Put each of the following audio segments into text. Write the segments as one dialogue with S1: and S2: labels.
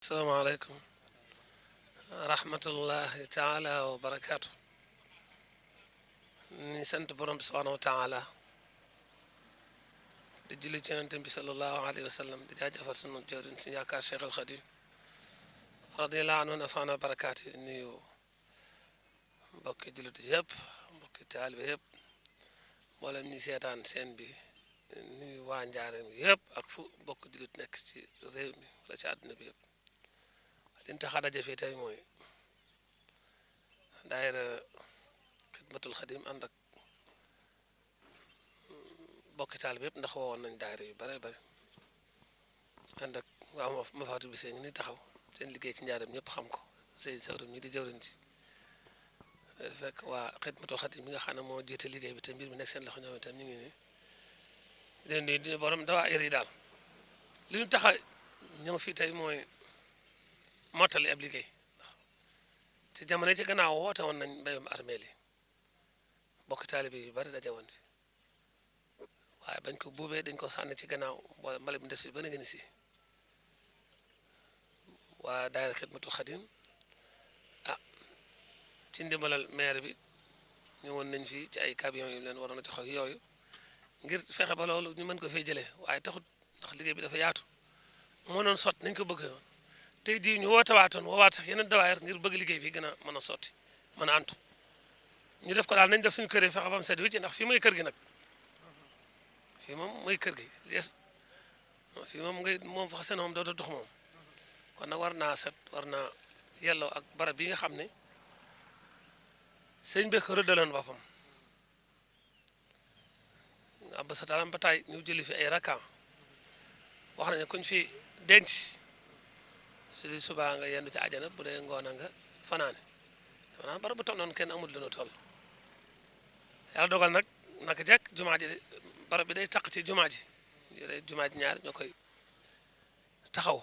S1: asalaamaaleykum rahmatullahi taala wa barakaatu ni sant borom bi subhaanahu wa taala di julli ci yonent bi sallallahu alayhi wa sallam di jaajëfal sunu jawriñ si yaakaar Cheikh al Xadim radiyallahu anhu nafaana barakaati di nuyu mbokki jullit yëpp mbokki taalibe yëpp mboolem ñi seetaan seen bi nuyu waa njaareem yëpp ak fu mbokki jullit nekk ci réew mi wala ci àdduna bi yëpp liñ tax a daje fii tey mooy daayira xidmatul xadim ànd ak bokki taalibe yëpp ndax woowoon nañ daayira yu bare bare ànd ak waaw ma faatu bi see ngi ni taxaw seen liggéey ci njaareem ñëpp xam ko sëñ Sawru mi di jëwriñ ci fekk waa xidmatul xadim bi nga xam ne moo jiite liggéey bi te mbir mi nekk seen loxo ñoom itam ñu ngi nii leen di borom dawaa ir yi daal li ñu tax a ñëw fii tey mooy mottali ab liggéey ci jamono ci gannaaw woote woon nañ mbéyum armeel yi bokki taalibe yu bari daje woon fi waaye bañ ko buubee dañ ko sànni ci gannaaw wala mbale bu ndes bi ba ngeen si waa daayira xidmatul xadim ci ndimbalal maire bi ñëwoon nañ fi ci ay camion yu leen waroon a jox ak yooyu ngir fexe ba loolu ñu mën ko fee jëlee waaye taxut ndax liggéey bi dafa yaatu moo noon sotti nañ ko bëgg yoon tey jii ñu wootewaatoon woowaat sax yeneen dawaayir ngir bëgg liggéey bi gën a mën a sotti mën a antu ñu def ko daal nañ def suñu kër yi fexe ba mu set wicc ndax fii mooy kër gi nag fii moom mooy kër gi yes fii moom ngay moom fa seen moom dootoo dox moom kon nag war naa set war naa yelloo ak barab bi nga xam ne sëñ bi ko rëddaloon boppam nga ba sa talam ba tay ñu jëli fi ay rakkan wax nañu kuñ fi denc su di subaa nga yendu ci àjjana bu dee ngoona nga fanaane maanaam barab bu toll noonu kenn amul lu nu toll yàlla dogal nag naka jekk jumaa ji barab bi day taq ci jumaa ji yore jumaa ji ñaar ñoo koy taxaw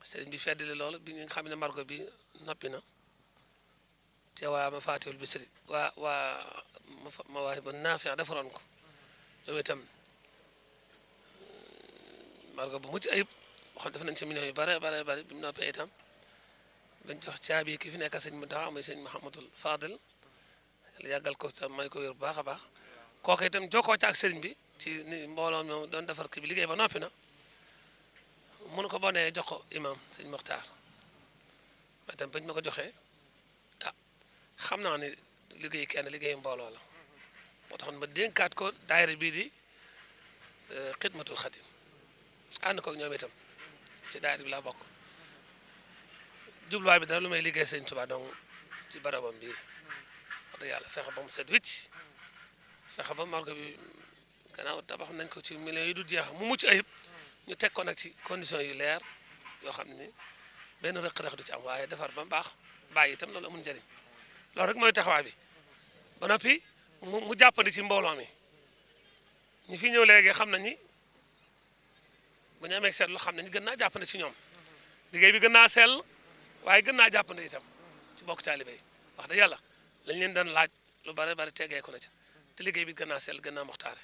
S1: sëriñ bi feddali loolu bi nga xam ne margo bi noppi na te waa ma faatiwul bisri waa ma waaye ba naafi defaroon ko ñoom itam margo bu mucc ayib waxoon def nañ ci millions yu bare bare bare bi mu noppee itam bañ jox caabi ki fi nekk sëñ mu taxaw muy sëñ Mouhamadul Fadil yàggal ko sa may ko wér bu baax a baax kooku itam jokkoo ca ak sëriñ bi ci ni mbooloo ñoom doon defar kii bi liggéey ba noppi na mënu ko bonee jox ko imam sëñ Moxtaar ma itam bañ ma ko joxee xam naa ne liggéey kenn liggéey mbooloo la moo tax ma dénkaat ko daayira bii di xidmatul xadim ànd ko ñoom itam ci daayira bi laa bokk jubluwaay bi dara lu may liggéey sëñ Tuubaa donc ci barabam bii wax dëgg yàlla fexe ba mu set wicc fexe ba margo bi gannaaw tabax nañ ko ci millions yi du jeex mu mucc ayib ñu teg ko nag ci conditions yu leer yoo xam ni benn rëq-rëq du ci am waaye defar ba mu baax bàyyi itam loolu amul njëriñ loolu rek mooy taxawaay bi ba noppi mu jàppandi ci mbooloo mi ñi fi ñëw léegi xam nañu bu ñu amee seetlu xam nañu gën naa jàppandi ci ñoom liggéey bi gën naa sell waaye gën naa jàppandi itam ci bokk taalibe yi wax dëgg yàlla lañ leen doon laaj lu bare bari teggee ko na ca te liggéey bi gën naa sell gën naa moxtaare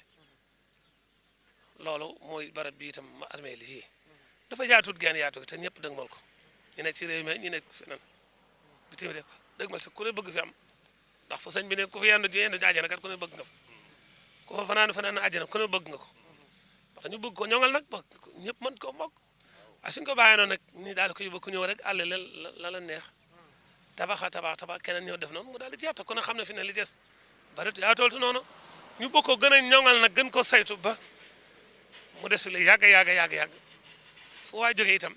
S1: loolu mooy barab bi itam ma armee lii dafa yaatut genn yaatu te ñëpp dëgmal ko ñu nekk ci réew mi ñu nekk feneen bitim réew dëgmal sa ku ne bëgg fi am ndax fu sëñ bi ne ku fi yendu àjjana kat ku ne bëgg nga fa ku fa fanaan àjjana ku ne bëgg nga ko wax ñu bëgg ko ñoŋal nag ba ñëpp mën koo mokk waaye suñ ko bàyyee noonu nag nii daal ko yóbbu ku ñëw rek àll la neex tabax keneen ñëw def noonu mu daal di jeex te ku ne xam ne fi ne li des bari yaa tooltu noonu ñu bëgg ko gën a ñoŋal nag gën ko saytu ba mu des fi la yàgg fu waay jógee itam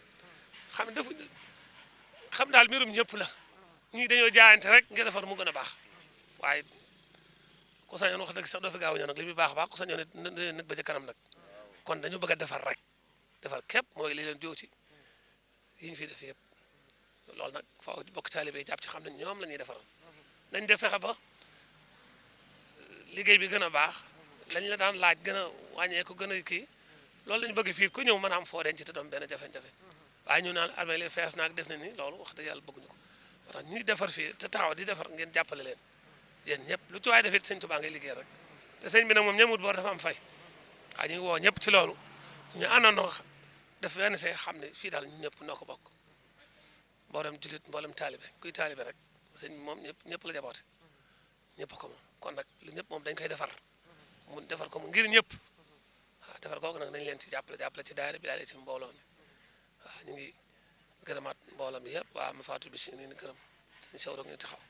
S1: xam ne dafa xam daal mbirum ñëpp la ñii dañoo jaayante rek ngir defar mu gën a baax waaye ku sañoon wax dëgg sax doo fi gaaw a ñëw nag li muy baax ku sañoon nit ba ci kanam nag kon dañu bëgg a defar rek defar képp mooy li leen jóg ci yi ñu fi def yëpp loolu nag faaw bokk taalibe yi jàpp ci xam ne ñoom la ñuy defaral nañ def fexe ba liggéey bi gën a baax lañ la daan laaj gën a wàññeeku gën a kii loolu lañu bëgg fii ku ñëw mën a am foo denc te doon benn jafe-jafe waaye ñu naan armée li fees naag def na ni loolu wax dëgg yàlla bëgguñu ko moo tax ñuy defar fii te taxaw di defar ngeen jàppale leen yéen ñëpp lu ci waay defit sëñ Tuubaa ngay liggéey rek te sëñ bi nag moom ñemut boor dafa am fay waaye ñu ngi woo ñëpp ci loolu suñu àndandoo def wenn see xam ne fii daal ñun ñëpp noo ko bokk mboolem jullit mboolem taalibe kuy taalibe rek sëñ moom ñëpp la jaboote ñëpp ko moom kon nag lu ñëpp moom dañ koy defar mu defar ko mu ngir ñëpp waaw defar kooku nag nañ leen ci jàppale ci daayira bi daal ci mbooloo mi waaw ñu ngi gërëmaat mbooloo mi yëpp waa ma faatu bi si ni gërëm sëñ Sawro ngi taxaw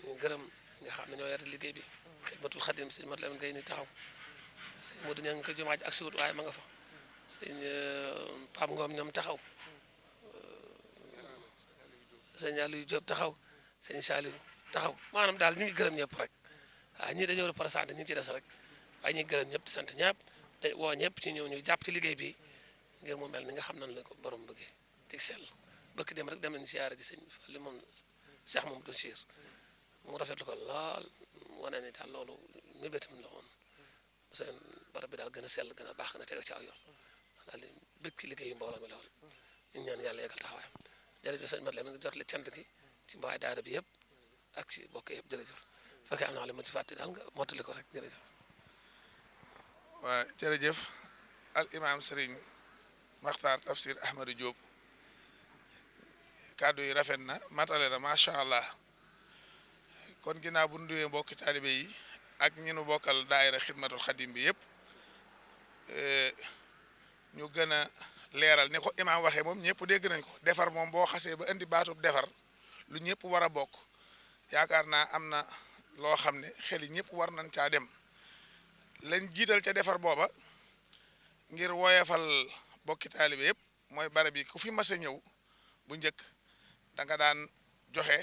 S1: ñu gërëm nga xam ne ñoo yar liggéey bi xidmatul xadim sëñ Mat Lamin Gay ni taxaw sëñ Modou ña ngi ko jumaa ji ak siwut waaye ma nga fa sëñ Pape Ngom ñoom taxaw sëñ Aliou Diop taxaw sëñ Saliou taxaw maanaam daal ñu ngi gërëm ñëpp rek waaw ñii dañoo représenté ñi ci des rek waaye ñu ngi gërëm ñëpp di sant ñëpp day woo ñëpp ci ñëw ñu jàpp ci liggéey bi ngir mu mel ni nga xam nan la ko borom bëggee ci sell bëkk dem rek dem nañ siyaare ji sëñ li moom Cheikh moom Bachir mu rafetlu ko lool wane ni daal loolu mébétam la woon seen barab bi daal gën a sell gën a baax gën a teg ci aw yoon daal di bëgg ci liggéeyu mbooloo mi lool ñu ñaan yàlla yeggal taxawaayam jërëjëf sëñ Mat Lamin ngi jotale cant gi ci mbaay daara bi yëpp ak ci bokk yëpp jërëjëf fekkee am naa li ma ci fàtte daal nga mottali ko rek jërëjëf
S2: waa jërëjëf al imam Serigne Makhtar Tafsir Ahmadou Diop kàddu yi rafet na matale na macha allah kon ginnaaw bu nuyee mbokki taalibe yi ak ñi nu bokkal daayira xidmatul xadim bi yëpp ñu gën a leeral ni ko imam waxee moom ñëpp dégg nañ ko defar moom boo xasee ba indi baatub defar lu ñëpp war a bokk yaakaar naa am na loo xam ne xel yi ñëpp war nañ caa dem lañ jiital ca defar booba ngir woyefal bokki taalibe yëpp mooy barab yi ku fi mas a ñëw bu njëkk da nga daan joxe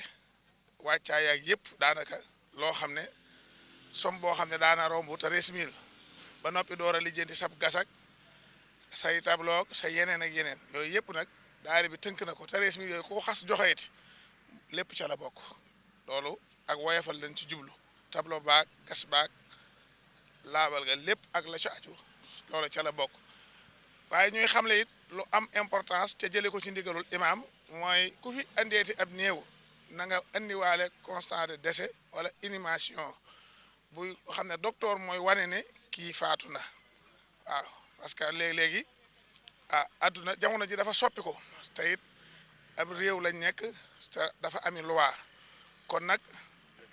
S2: wàccaay ak yëpp daanaka loo xam ne som boo xam ne daana romb 13 000 ba noppi door a lijjanti sab gasak say tableau say yeneen ak yeneen yooyu yëpp nag daayira bi tënk na ko 13 000 yooyu ku xas joxeeti lépp ca la bokk loolu ak woyefal leen ci jublu tableau baag gas baag laabal ga lépp ak la ci aju loolu ca la bokk waaye ñuy xamle it lu am importance te jëlee ko ci ndigalul imam mooy ku fi andeeti ab néew na nga andiwaale constat de décès wala inhumation bu xam ne docteur mooy wane ne kii faatu na waaw parce que léegi adduna jamono ji dafa soppi ko te it ab réew lañ nekk te dafa ami loi kon nag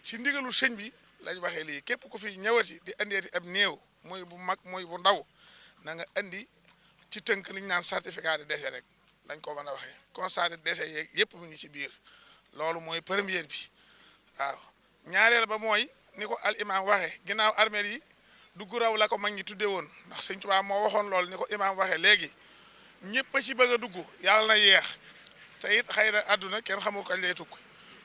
S2: ci ndigalul sëñ bi lañ waxee lii képp ku fi ñëwati di andeeti ab néew muy bu mag muy bu ndaw na nga andi ci tënk li ñu naan certificat de décès rek lañ ko mën a waxee constat de décès yeeg yëpp mu ngi ci biir loolu mooy première bi waaw ñaareel ba mooy ni ko al imam waxee ginnaaw armeel yi dugg raw la ko mag ñi tuddee woon ndax sëñ Tuubaa moo waxoon loolu ni ko imam waxee léegi ñëpp a ci bëgg a dugg yàlla na yeex te it xëy na àdduna kenn xamul kañ lay tukk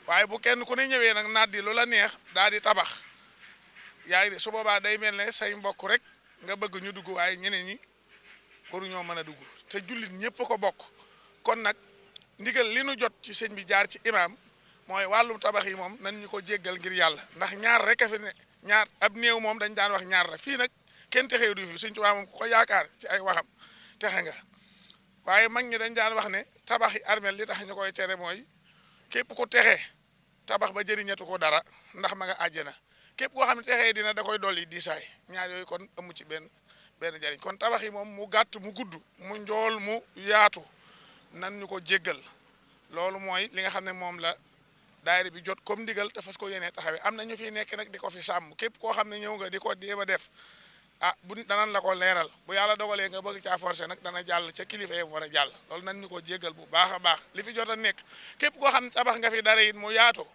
S2: waaye bu kenn ku ne ñëwee nag naat di lu la neex daal di tabax yaa ngi su boobaa day mel ne say mbokk rek nga bëgg ñu dugg waaye ñeneen ñi waruñoo mën a dugg te jullit ñëpp ko bokk kon nag ndigal li nu jot ci sëñ bi jaar ci imam mooy wàllum tabax yi moom nañ ñu ko jéggal ngir yàlla ndax ñaar rek a fi ne ñaar ab néew moom dañ daan wax ñaar la fii nag kenn texee du fi sëñ Tuubaa moom ku ko yaakaar ci ay waxam texe nga waaye mag ñi dañ daan wax ne tabax yi armeel li tax ñu koy tere mooy képp ku texe tabax ba jëriñatu ko dara ndax ma nga àjjana képp koo xam ne texee dina da koy dolli diisaay ñaar yooyu kon amu ci benn jariñ kon tabax yi moom mu gàtt mu gudd mu njool mu yaatu nan ñu ko jéggal loolu mooy li nga xam ne moom la daayira bi jot comme ndigal te fas ko yéene taxawee am na ñu fi nekk nag di ko fi sàmm képp koo xam ne ñëw nga di ko jéem a def bu danañ la ko leeral bu yàlla dogalee nga bëgg caa forcé nag dana jàll ca kilifa yi war a jàll loolu nan ñu ko jéggal bu baax a baax li fi jot a nekk képp koo xam ne tabax nga fi dara it mu yaatu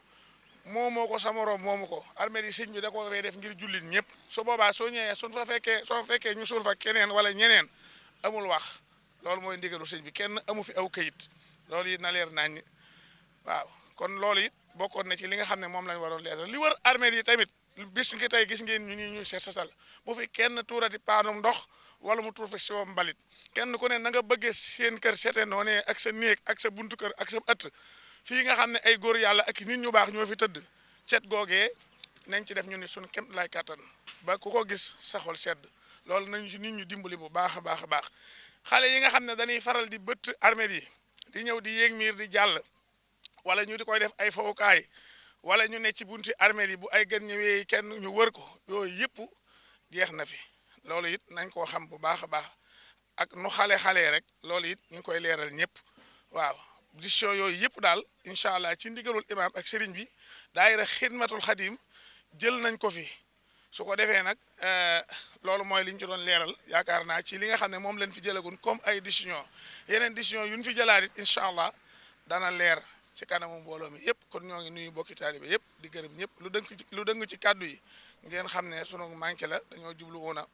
S2: moomoo ko sa morom moomu ko armée yi sëñ bi da ko fay def ngir jullit ñëpp su boobaa soo ñëwee soo fekkee ñu suul fa keneen wala ñeneen amul wax loolu mooy ndigalu sëñ bi kenn amu fi aw kayit loolu it na leer nañ waaw kon loolu it bokkoon na ci li nga xam ne moom lañ waroon leeral li wër armée yi tamit bis ngi tey gis ngeen ñu ñu seet satal bu fi kenn tuurati paanum ndox wala mu tuur fi siwo mbalit kenn ku ne na nga bëggee seen kër seete noonee ak sa néeg ak sa buntu kër ak sa ëtt fii nga xam ne ay góor yàlla ak nit ñu baax ñoo fi tëdd cet googee nañ ci def ñu ni suñu kem lay kàttan ba ku ko gis sa xol sedd loolu nañ ci nit ñu dimbali bu baax a baax a baax xale yi nga xam ne dañuy faral di bëtt armée yi di ñëw di yéeg miir di jàll wala ñu di koy def ay fowukaay wala ñu ne ci bunti armée yi bu ay gën ñëwee kenn ñu wër ko yooyu yëpp jeex na fi loolu it nañ koo xam bu baax a baax ak nu xale rek loolu it ñu ngi koy leeral ñëpp waaw décision yooyu yëpp daal incha allah ci ndigalul imaam ak sëriñ bi daayira xidmatul xadim jël nañ ko fi su ko defee nag loolu mooy li ñu ci doon leeral yaakaar naa ci li nga xam ne moom lañ fi jëlagun comme ay décision yeneen décision yu ñu fi jëlaat it incha allah dana leer ci kanamu mbooloo mi yëpp kon ñoo ngi nuyu mbokki taalibe yëpp di gërëm ñëpp lu dëng ci kàddu yi ngeen xam ne sunu manqué la dañoo jublu woon a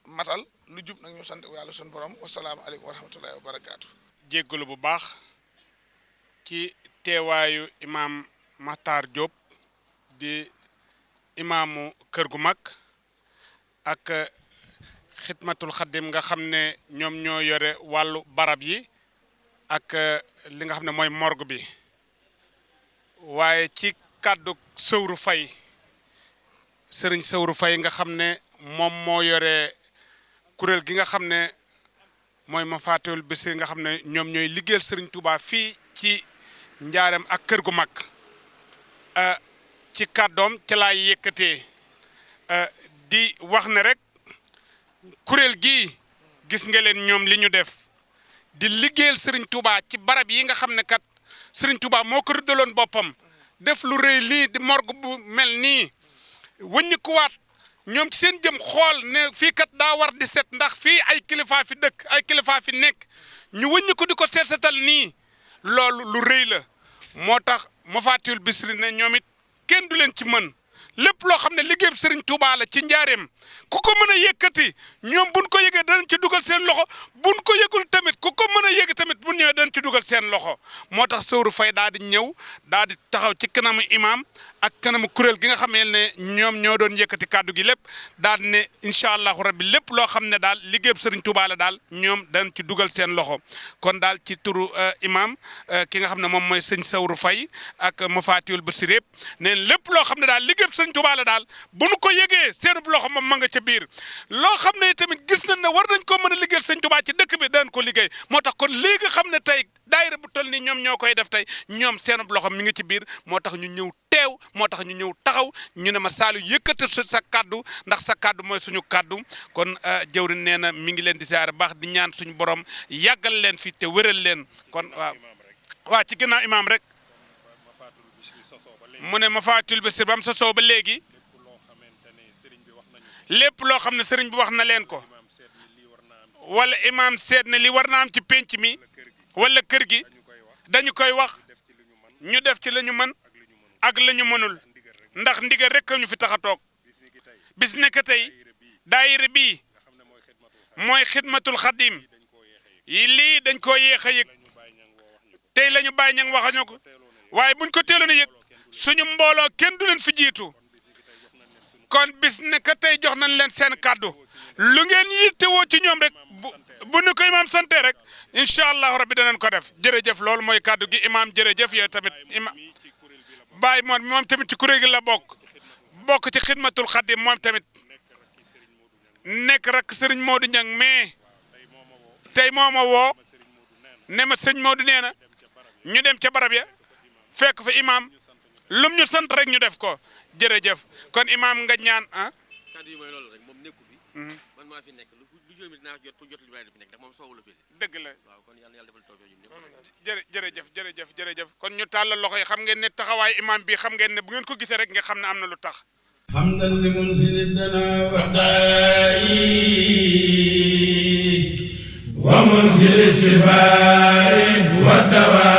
S2: matal lu jub nag ñu sant yàlla sunu borom wasalaamaaleykum wa rahmatullahi wa barakaatu.
S3: jéggalu bu baax ci teewaayu imaam Makhtar Diop di imaamu kër gu mag ak xidmatul xaddim nga xam ne ñoom ñoo yore wàllu barab yi ak li nga xam ne mooy morgue bi waaye ci kàddu Sëwru Fay sëriñ Sëwru Fay nga xam ne moom moo yore kuréel gi nga xam ne mooy Mafatihul Bichri nga xam ne ñoom ñooy liggéeyal sëriñ Touba fii ci njaareem ak kër gu mag ci kàddoom ci laay yëkkatee di wax ne rek kuréel gi gis nga leen ñoom li ñu def di liggéeyal Serigne Touba ci barab yi nga xam ne kat Serigne Touba moo ko rëddaloon boppam def lu rëy lii di morgue bu mel nii wëññi kuwaat ñoom ci seen jëm xool ne fii kat daa war di set ndax fii ay kilifaa fi dëkk ay kilifaa fi nekk ñu wëññi ko di ko seetal nii loolu lu rëy la moo tax Mafatihul Bichri ne ñoom it kenn du leen ci mën lépp loo xam ne liggéeyam Serigne Touba la ci njaareem ku ko mën a yëkkati ñoom buñ ko yëgee danañ ci dugal seen loxo buñ ko yëgul tamit ku ko mën a yëg tamit bu ñëwee danañ ci dugal seen loxo moo tax Sëwru Fay daal di ñëw daal di taxaw ci kanamu imaam ak kanamu kuréel gi nga xam ne ñoom ñoo doon yëkkati kàddu gi lépp daal di ne incha allahu rabbi lépp loo xam ne daal liggéeyam Serigne Touba la daal ñoom danañ ci dugal seen loxo kon daal ci turu imaam ki nga xam ne moom mooy sëñ Sëwru Fay ak Mafatihul Bichri yëpp ne lépp loo xam ne daal liggéeyam Serigne Touba la daal bu nu ko yëgee seenub loxo moom ma nga ca biir loo xam ne tamit gis nañ ne war nañ ko mën a liggéeyal Serigne Touba ci dëkk bi daan ko liggéey moo tax kon lii nga xam ne tey daayira bu toll nii ñoom ñoo koy def tey ñoom seenub loxo mi ngi ci biir moo tax ñu ñëw teew moo tax ñu ñëw taxaw ñu ne ma Saliou yëkkati sa kaddu ndax sa kaddu mooy suñu kaddu kon jëwriñ nee na mi ngi leen di siyaare baax di ñaan suñu borom yàggal leen fi te wéral leen kon waaw ci ginnaaw imaam rek mu ne Mafatihul Bichri ba mu sosoo ba léegi lépp loo xam ne sëriñ bi wax na leen ko wala imaam seet na li war na am ci penc mi wala kër gi dañu koy wax ñu def ci la ñu mën ak la ñu mënul ndax ndigal rek ñu fi tax a toog bis nekk tey daayira bii mooy xidmatul xadim yi lii dañ koo yéex a yëg tey la ñu bàyyi ñang waxañu ko waaye buñ ko teeloon a yëg suñu mbooloo kenn du leen fi jiitu kon bis nekk tey jox nañ leen seen kàddu lu ngeen yittewoo ci ñoom rek bu ñu ko imaam sante rek incha allahu rabbi danañ ko def jërëjëf loolu mooy kàddu gi imaam jërëjëf yow tamit imaam Baye moom tamit ci kuréel gi la bokk ci xidmatul xadim moom tamit nekk rek sëriñ Modou Niang mais tey moo ma woo ne ma sëñ Modou nee na ñu dem ca barab ya fekk fa imaam lum ñu sant rek ñu def ko jërëjëf kon imaam nga ñaan ah.
S4: kàddu yi mooy loolu rek moom nekku fi. man maa fi nekk lu jóomi dinaa jot pour jot li fi nekk ndax moom soowu la fi.
S3: dëgg la
S4: waaw kon yàlla defal tawfeex ñun ñëpp.
S3: jërëjëf kon ñu tàllal loxo yi xam ngeen ne taxawaay imaam bi xam ngeen ne bu ngeen ko gisee rek nga xam ne am na lu tax.
S5: حمدا لمنزلتنا وحدائي ومنزل الشفاء والدواء